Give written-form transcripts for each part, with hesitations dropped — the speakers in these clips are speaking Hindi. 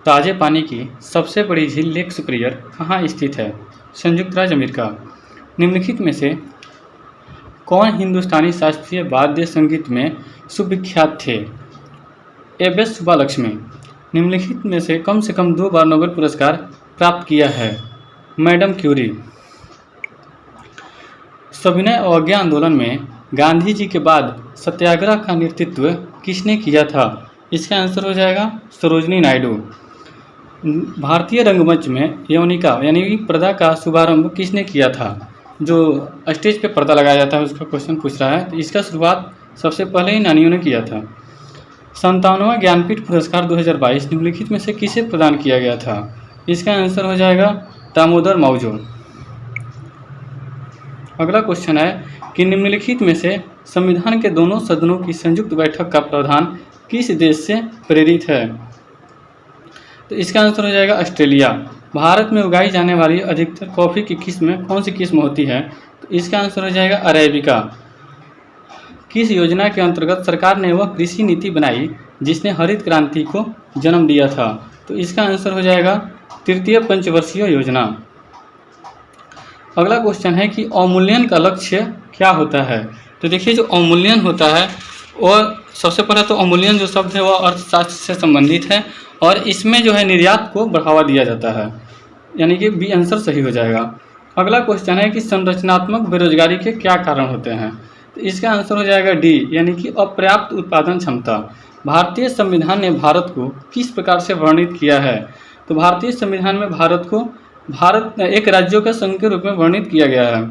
ताज़े पानी की सबसे बड़ी झील लेक सुपिरियर कहाँ स्थित है? संयुक्त राज्य अमेरिका। निम्नलिखित में से कौन हिंदुस्तानी शास्त्रीय वाद्य संगीत में सुविख्यात थे? एस सुब्बालक्ष्मी। निम्नलिखित में से कम 2 बार नोबेल पुरस्कार प्राप्त किया है? Madam Curie. सविनय अवज्ञा आंदोलन में गांधी जी के बाद सत्याग्रह का नेतृत्व किसने किया था? इसका आंसर हो जाएगा सरोजिनी नायडू। भारतीय रंगमंच में यौनिका यानी कि पर्दा का शुभारंभ किसने किया था? जो स्टेज पे पर्दा लगाया जाता है उसका क्वेश्चन पूछ रहा है। तो इसका शुरुआत सबसे पहले ही नानियों ने किया था। 57वां ज्ञानपीठ पुरस्कार 2022 निम्नलिखित में से किसे प्रदान किया गया था? इसका आंसर हो जाएगा दामोदर मावजो। अगला क्वेश्चन है कि निम्नलिखित में से संविधान के दोनों सदनों की संयुक्त बैठक का प्रावधान किस देश से प्रेरित है? तो इसका आंसर हो जाएगा ऑस्ट्रेलिया। भारत में उगाई जाने वाली अधिकतर कॉफ़ी की किस्म कौन सी किस्म होती है? तो इसका आंसर हो जाएगा अरेबिका। किस योजना के अंतर्गत सरकार ने वह कृषि नीति बनाई जिसने हरित क्रांति को जन्म दिया था? तो इसका आंसर हो जाएगा तृतीय पंचवर्षीय योजना। अगला क्वेश्चन है कि अवमूल्यन का लक्ष्य क्या होता है? तो देखिए जो अवमूल्यन होता है वह सबसे पहले तो अवमूल्यन जो शब्द है वह अर्थशास्त्र से संबंधित है और इसमें जो है निर्यात को बढ़ावा दिया जाता है, यानी कि बी आंसर सही हो जाएगा। अगला क्वेश्चन है कि संरचनात्मक बेरोजगारी के क्या कारण होते हैं? तो इसका आंसर हो जाएगा डी यानी कि अपर्याप्त उत्पादन क्षमता। भारतीय संविधान ने भारत को किस प्रकार से वर्णित किया है? तो भारतीय संविधान में भारत को एक राज्यों के संघ के रूप में वर्णित किया गया है।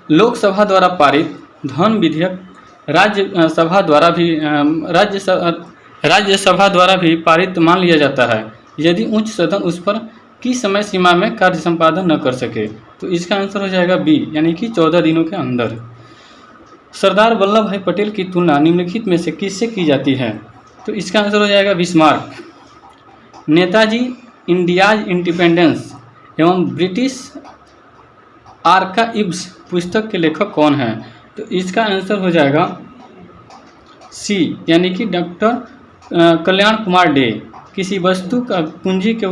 लोकसभा द्वारा पारित धन विधेयक राज्यसभा द्वारा भी पारित मान लिया जाता है यदि उच्च सदन उस पर की समय सीमा में कार्य संपादन न कर सके। तो इसका आंसर हो जाएगा बी यानी कि 14 दिनों के अंदर। सरदार वल्लभ भाई पटेल की तुलना निम्नलिखित में से किससे की जाती है? तो इसका आंसर हो जाएगा बिस्मार्क। नेताजी इंडियाज इंडिपेंडेंस एवं ब्रिटिश आर्काइव्स पुस्तक के लेखक कौन हैं? तो इसका आंसर हो जाएगा सी यानी कि डॉक्टर कल्याण कुमार डे। किसी वस्तु का पूंजी के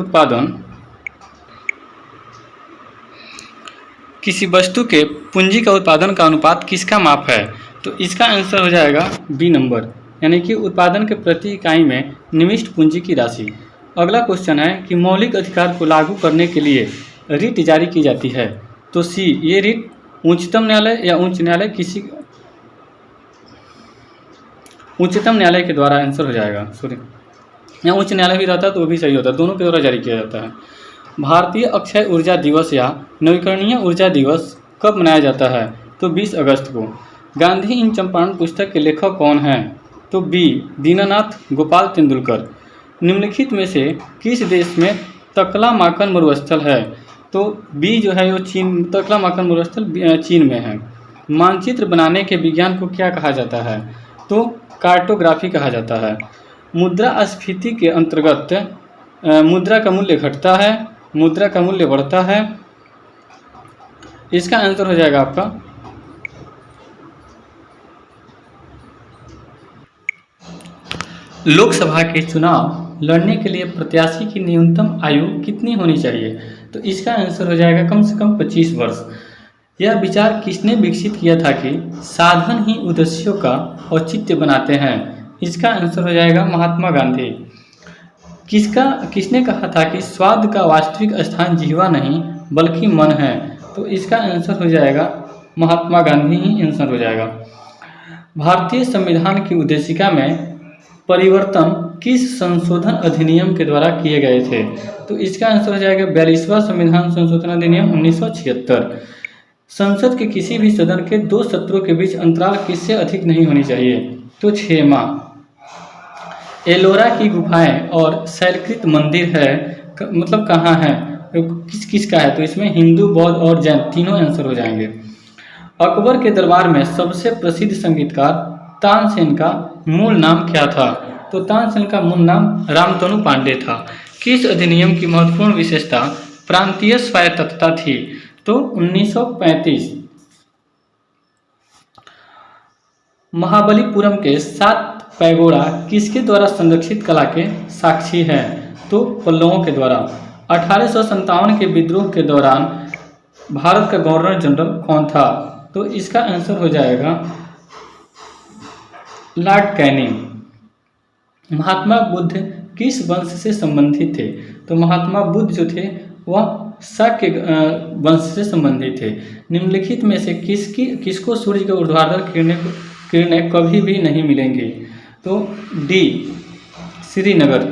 उत्पादन का अनुपात किसका माप है? तो इसका आंसर हो जाएगा बी नंबर यानी कि उत्पादन के प्रति इकाई में निविष्ट पूंजी की राशि। अगला क्वेश्चन है कि मौलिक अधिकार को लागू करने के लिए रिट जारी की जाती है। तो सी ये रिट उच्चतम न्यायालय या उच्चतम न्यायालय के द्वारा आंसर हो जाएगा। सॉरी यहाँ उच्च न्यायालय भी रहता है तो वो भी सही होता है, दोनों के द्वारा जारी किया जाता है। भारतीय अक्षय ऊर्जा दिवस या नवीकरणीय ऊर्जा दिवस कब मनाया जाता है? तो 20 अगस्त को। गांधी इन चंपारण पुस्तक के लेखक कौन हैं? तो बी दीनानाथ गोपाल तेंदुलकर। निम्नलिखित में से किस देश में तकला-माकन मरुस्थल है? तो बी जो है वो तकला-माकन मरुस्थल चीन में है। मानचित्र बनाने के विज्ञान को क्या कहा जाता है? तो कार्टोग्राफी कहा जाता है। मुद्रास्फीति के अंतर्गत मुद्रा का मूल्य घटता है, मुद्रा का मूल्य बढ़ता है। इसका आंसर हो जाएगा आपका लोकसभा के चुनाव लड़ने के लिए प्रत्याशी की न्यूनतम आयु कितनी होनी चाहिए? तो इसका आंसर हो जाएगा कम से कम 25 वर्ष। यह विचार किसने विकसित किया था कि साधन ही उद्देश्यों का औचित्य बनाते हैं? इसका आंसर हो जाएगा महात्मा गांधी। किसने कहा था कि स्वाद का वास्तविक स्थान जीवा नहीं बल्कि मन है? तो इसका आंसर हो जाएगा महात्मा गांधी ही आंसर हो जाएगा। भारतीय संविधान की उद्देशिका में परिवर्तन किस संशोधन अधिनियम के द्वारा किए गए थे? तो इसका आंसर हो जाएगा 42वां संविधान संशोधन अधिनियम 1976। संसद के किसी भी सदन के 2 सत्रों के बीच अंतराल किससे अधिक नहीं होनी चाहिए? तो 6 माह। एलोरा की गुफाएं और शैलकृत मंदिर है मतलब कहाँ है? किस का है? तो इसमें हिंदू, बौद्ध और जैन तीनों आंसर हो जाएंगे। अकबर के दरबार में सबसे प्रसिद्ध संगीतकार तानसेन का मूल नाम क्या था? तो तानसेन का मूल नाम रामतनु पांडे था। किस अधिनियम की महत्वपूर्ण विशेषता प्रांतीय स्वायत्तता थी? तो 1935। महाबलीपुरम के 7 पैगोडा किसके द्वारा संरक्षित कला के साक्षी है? तो पल्लवों के द्वारा। 1857 के विद्रोह के दौरान भारत का गवर्नर जनरल कौन था? तो इसका आंसर हो जाएगा लॉर्ड कैनिंग। महात्मा बुद्ध किस वंश से संबंधित थे? तो महात्मा बुद्ध जो थे वह शाक्य वंश से संबंधित थे। निम्नलिखित में से किसको सूर्य के ऊर्ध्वाधर किरणें कभी भी नहीं मिलेंगी? तो डी श्रीनगर।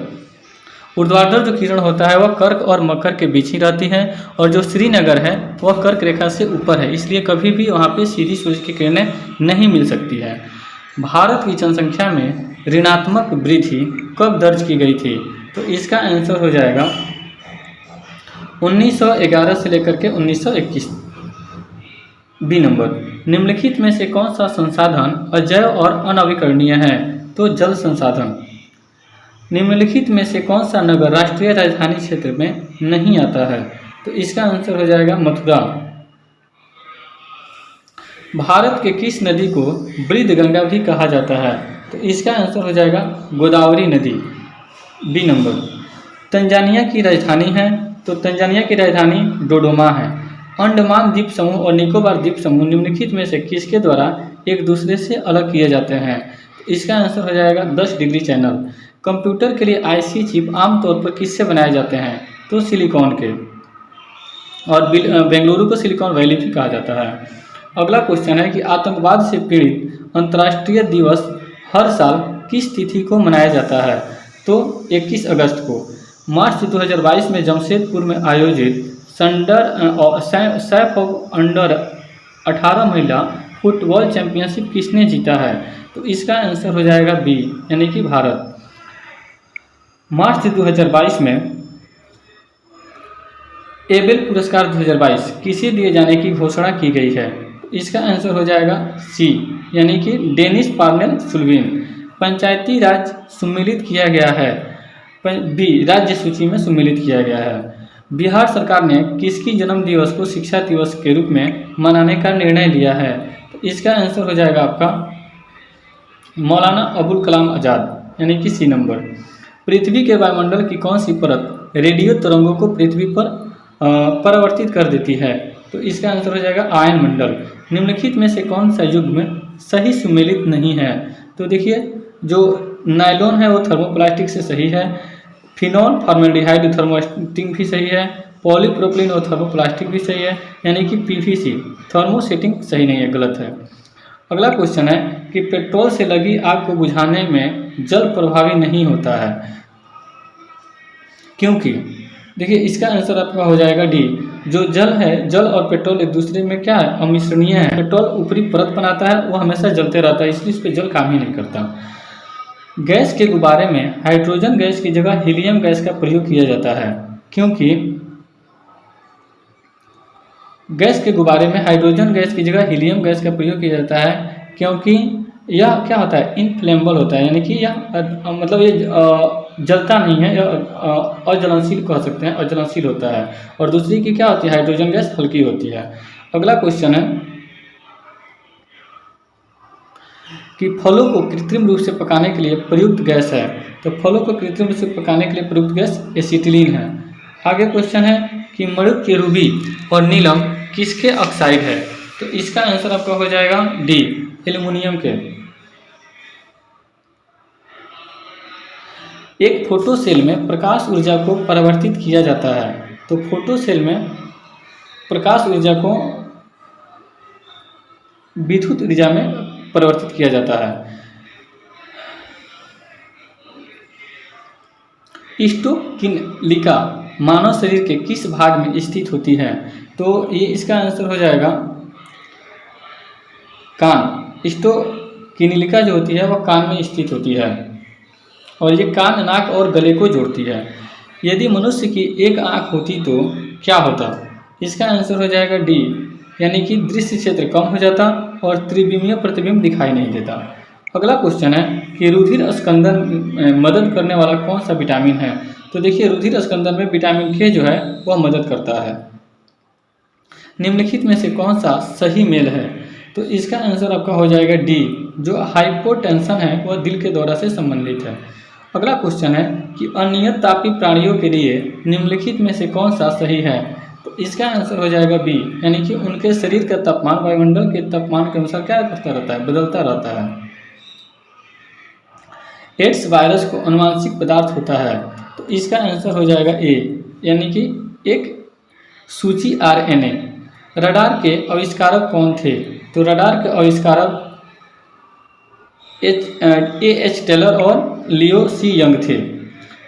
ऊर्ध्वाधर जो किरण होता है वह कर्क और मकर के बीच ही रहती है, और जो श्रीनगर है वह कर्क रेखा से ऊपर है, इसलिए कभी भी वहाँ पे सीधी सूर्य की किरणें नहीं मिल सकती है। भारत की जनसंख्या में ऋणात्मक वृद्धि कब दर्ज की गई थी? तो इसका आंसर हो जाएगा 1911 से लेकर के 1921। B number. निम्नलिखित में से कौन सा संसाधन अजैव और अनवीकरणीय है? तो जल संसाधन। निम्नलिखित में से कौन सा नगर राष्ट्रीय राजधानी क्षेत्र में नहीं आता है? तो इसका आंसर हो जाएगा मथुरा। भारत के किस नदी को वृद्ध गंगा भी कहा जाता है? तो इसका आंसर हो जाएगा गोदावरी नदी। B number. तंजानिया की राजधानी है? तो तंजानिया की राजधानी डोडोमा है। अंडमान द्वीप समूह और निकोबार द्वीप समूह निम्नलिखित में से किसके द्वारा एक दूसरे से अलग किए जाते हैं? इसका आंसर हो जाएगा 10 डिग्री चैनल। कंप्यूटर के लिए आईसी चिप आमतौर पर किससे बनाए जाते हैं? तो सिलिकॉन के, और बेंगलुरु को सिलिकॉन वैली भी कहा जाता है। अगला क्वेश्चन है कि आतंकवाद से पीड़ित अंतर्राष्ट्रीय दिवस हर साल किस तिथि को मनाया जाता है? तो 21 अगस्त को। मार्च 2022 में जमशेदपुर में आयोजित सैफ ऑफ अंडर 18 महिला फुटबॉल चैंपियनशिप किसने जीता है? तो इसका आंसर हो जाएगा बी, यानी कि भारत। मार्च 2022 में एबेल पुरस्कार 2022 किसे दिए जाने की घोषणा की गई है? इसका आंसर हो जाएगा सी, यानी कि डेनिस पार्नेल सुल्विन। पंचायती राज सम्मिलित किया गया है? बी, राज्य सूची में सम्मिलित किया गया है। बिहार सरकार ने किसकी जन्म दिवस को शिक्षा दिवस के रूप में मनाने का निर्णय लिया है? तो इसका आंसर हो जाएगा आपका मौलाना अबुल कलाम आज़ाद, यानी कि सी नंबर। पृथ्वी के वायुमंडल की कौन सी परत रेडियो तरंगों को पृथ्वी पर परावर्तित कर देती है? तो इसका आंसर हो जाएगा आयन मंडल। निम्नलिखित में से कौन सा युग्म सही सुमेलित नहीं है? तो देखिए, जो नायलॉन है वो थर्मोप्लास्टिक से सही है, फिनॉल फॉर्मेल्डिहाइड थर्मोसेटिंग भी सही है, पॉलीप्रोपिलीन और थर्मोप्लास्टिक भी सही है, यानी कि पीवीसी थर्मोसेटिंग सही नहीं है, गलत है। अगला क्वेश्चन है कि पेट्रोल से लगी आग को बुझाने में जल प्रभावी नहीं होता है, क्योंकि देखिए इसका आंसर आपका हो जाएगा डी। जो जल है, जल और पेट्रोल एक दूसरे में क्या है, अमिश्रणीय है। पेट्रोल ऊपरी परत बनाता है, वो हमेशा जलते रहता है, इसलिए इस पर जल काम ही नहीं करता। गैस के गुब्बारे में हाइड्रोजन गैस की जगह हीलियम गैस का प्रयोग किया जाता है, क्योंकि गैस के गुब्बारे में हाइड्रोजन गैस की जगह हीलियम गैस का प्रयोग किया जाता है क्योंकि यह क्या होता है, इनफ्लेमेबल होता है, यानी कि यह मतलब ये जलता नहीं है, अज्वलनशील कह सकते हैं, अज्वलनशील होता है। और दूसरी की क्या होती है, हाइड्रोजन गैस हल्की होती है। अगला क्वेश्चन है कि फलों को कृत्रिम रूप से पकाने के लिए प्रयुक्त गैस है, तो फलों को कृत्रिम रूप से पकाने के लिए प्रयुक्त गैस एसिटिलीन है। आगे क्वेश्चन है कि मणिक के रूबी और नीलम किसके ऑक्साइड है, तो इसका आंसर आपका हो जाएगा डी, एल्युमिनियम के। एक फोटो सेल में प्रकाश ऊर्जा को परिवर्तित किया जाता है, तो फोटो सेल में प्रकाश ऊर्जा को विद्युत ऊर्जा में परिवर्तित किया जाता है। स्टोकिनलिका मानव शरीर के किस भाग में स्थित होती है, तो ये इसका आंसर हो जाएगा कान। स्टोकिनलिका जो होती है वह कान में स्थित होती है, और ये कान, नाक और गले को जोड़ती है। यदि मनुष्य की एक आँख होती तो क्या होता, इसका आंसर हो जाएगा डी, यानी कि दृश्य क्षेत्र कम हो जाता और त्रिविमीय प्रतिबिंब दिखाई नहीं देता। अगला क्वेश्चन है कि रुधिर स्कंदन में मदद करने वाला कौन सा विटामिन है, तो देखिए रुधिर स्कंदन में विटामिन के जो है वह मदद करता है। निम्नलिखित में से कौन सा सही मेल है, तो इसका आंसर आपका हो जाएगा डी, जो हाइपोटेंशन है वह दिल के दौरा से संबंधित है। अगला क्वेश्चन है कि अनियत तापीय प्राणियों के लिए निम्नलिखित में से कौन सा सही है। तो इसका आंसर हो जाएगा बी, यानी कि उनके शरीर का तापमान वायुमंडल के तापमान के अनुसार क्या करता रहता है, बदलता रहता है। एड्स वायरस को अनुवांशिक पदार्थ होता है, तो इसका आंसर हो जाएगा ए, यानी कि एक सूची आरएनए। रडार के आविष्कारक कौन थे। तो रडार के आविष्कारक एच टेलर और लियो सी यंग थे।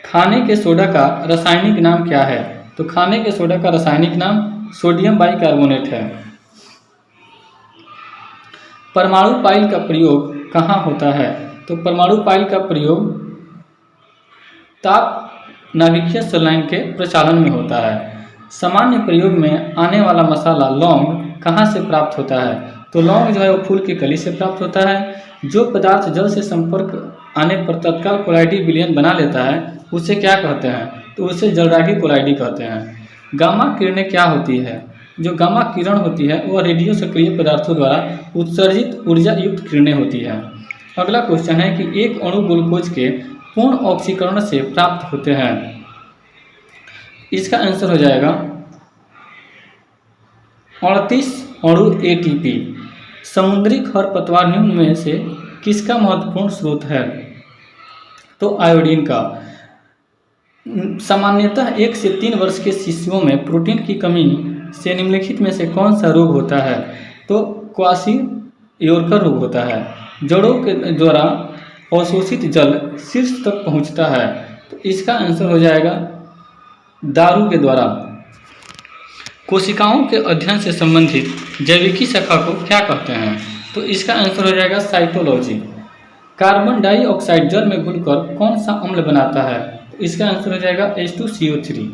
खाने के सोडा का रासायनिक नाम क्या है। तो खाने के सोडा का रासायनिक नाम सोडियम बाइकार्बोनेट है। परमाणु पाइल का प्रयोग कहाँ होता है। तो परमाणु पाइल का प्रयोग ताप नाभिकीय सलाइन के प्रचालन में होता है। सामान्य प्रयोग में आने वाला मसाला लौंग कहाँ से प्राप्त होता है। तो लौंग जो है वो फूल की कली से प्राप्त होता है। जो पदार्थ जल से संपर्क आने पर तत्काल कोलाइडी विलयन बना लेता है उसे क्या कहते हैं। तो उसे जलरागी कोलाइडी कहते हैं। गामा किरणें क्या होती है। जो गामा किरण होती है वह रेडियो सक्रिय पदार्थों द्वारा उत्सर्जित ऊर्जा युक्त किरणें होती है। अगला क्वेश्चन है कि एक अणु ग्लूकोज के पूर्ण ऑक्सीकरण से प्राप्त होते हैं। इसका आंसर हो जाएगा 38 अणु एटीपी। समुद्री खरपतवार निम्न में से किसका महत्वपूर्ण स्रोत है। तो आयोडीन का। सामान्यतः 1 से 3 वर्ष के शिशुओं में प्रोटीन की कमी से निम्नलिखित में से कौन सा रोग होता है। तो क्वाशी-योरकर रोग होता है। जड़ों के द्वारा अवशोषित जल शीर्ष तक पहुंचता है, तो इसका आंसर हो जाएगा दारू के द्वारा। कोशिकाओं के अध्ययन से संबंधित जैविकी शाखा को क्या कहते हैं। तो इसका आंसर हो जाएगा साइटोलॉजी। कार्बन डाइऑक्साइड जल में घुलकर कौन सा अम्ल बनाता है। तो इसका आंसर हो जाएगा H2CO3।